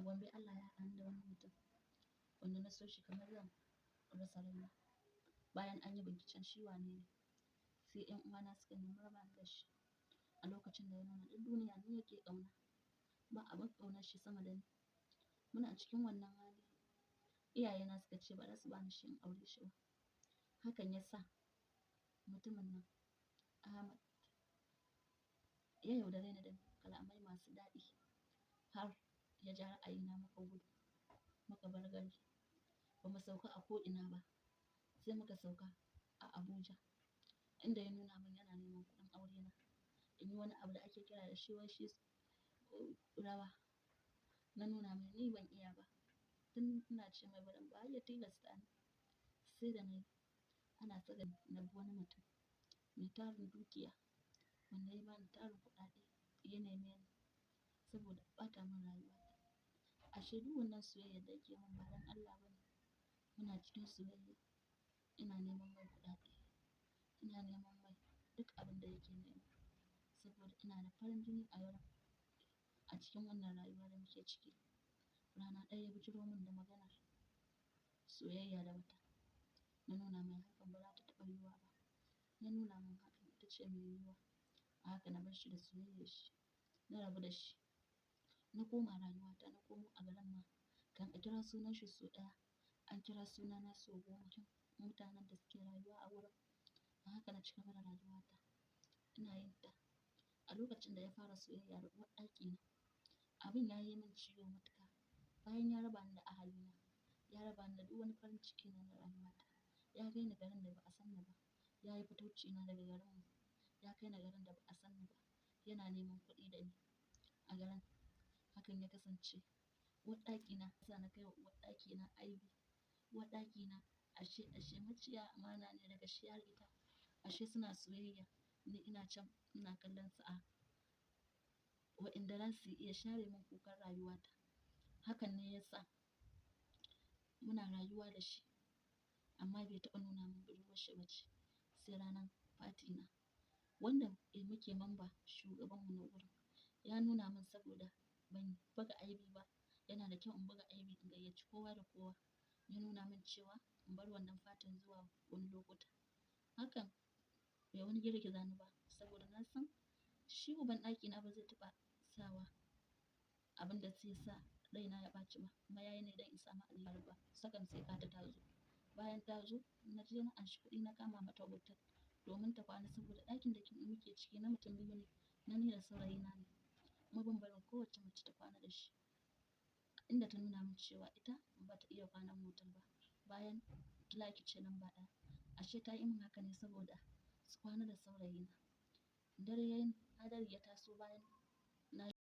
Gombe Allah ya haɗa ni da wani mutum wanda na so shi kamar zan rasa raina. Bayan an yi binciken shi wane ne, sai 'yan uwana suka nemi raba ni da shi. A lokacin da ya nuna duk duniya ni yake ƙauna, ba abin ƙaunar shi sama da ni. Muna cikin wannan hali, iyayena suka ce ba za su ba ni shi in aure shi ba. Hakan ya sa mutumin nan Ahmad ya yaudare ni da kalamai masu daɗi har ya ja ra'ayina muka gudu, muka bar gari. Ba mu sauka a ko'ina ba, sai muka sauka a Abuja, inda ya nuna min yana neman kuɗin aurena. In yi wani abu da ake kira da shi wai shi rawa. Na nuna mai ni ban iya ba, tun ina ce mai bari ba har ya tilasta ni. Sai da na yi, ana saka na bi wani mutum mai tarin dukiya wanda ya ba ni tarin kuɗaɗe ya neme ni saboda ɓata min rayuwata. Ashe duk wannan soyayyar da yake min ba don Allah ba ne. Muna cikin soyayya, ina neman mai kuɗaɗe, ina neman mai duk abin da yake nema saboda ina da farin jini a wurin. A cikin wannan rayuwa da muke ciki, rana ɗaya ya bijiro min da maganar soyayya da wata. Na nuna mai hakan ba za ta taɓa yiwuwa ba. Ya nuna min hakan ita ce mai yiwuwa. A haka na bar shi da soyayyar shi, na rabu da shi. Na koma rayuwata, na komo a garin ma. Kan a kira sunan shi sau ɗaya, an kira sunana sau goma. Mutanen da suke rayuwa a wurin. A haka na cigaba da rayuwata, ina yin ta. A lokacin da ya fara soyayya da uwar ɗakina, abin ya yi min ciwo matuƙa. Bayan ya raba ni da ahalina, ya raba ni da duk wani farin ciki na rayuwata. Ya kai ni garin da ba a san ni ba. Ya yi fataucina daga garinmu. Ya kai ni garin da ba a san ni ba. Yana neman kuɗi da ni a garin. Hakan ya kasance uwar ɗakina ta sa na kai wa uwar ɗakina aibi. Uwar ɗakina ashe maciya amana ne daga shi har ita. Ashe suna soyayya, ni ina can ina kallon sa'a wa'inda za su iya share min kukan rayuwata. Hakan ne ya sa muna rayuwa da shi amma bai taɓa nuna min budurwar shi ba ce sai ranar fatina. Wanda muke mamba shugabanmu na wurin ya nuna min saboda ban buga aibi ba. Yana da kyau in buga aibi in gayyaci kowa da kowa. Ya nuna min cewa in bar wannan fatan zuwa wani lokuta. Hakan bai wani girgiza ni ba saboda na san shi uban ɗakina ba zai taɓa sawa abin da zai sa raina ya ɓaci ba. Kuma yayi ne don in samu albarka. Sakan sai gata ta zo. Bayan ta zo, na je na anshi kuɗi na kama mata hotel domin ta kwana saboda ɗakin da muke ciki na mutum biyu ne, na ni da saurayina ne. Kuma ban barin kowacce mace ta kwana da shi. Inda ta nuna min cewa ita ba ta iya kwanan hotel ba. Bayan kilaki ce lamba ɗaya. Ashe ta yi min haka ne saboda su kwana da saurayina. Dare yayi, hadari ya taso bayan na.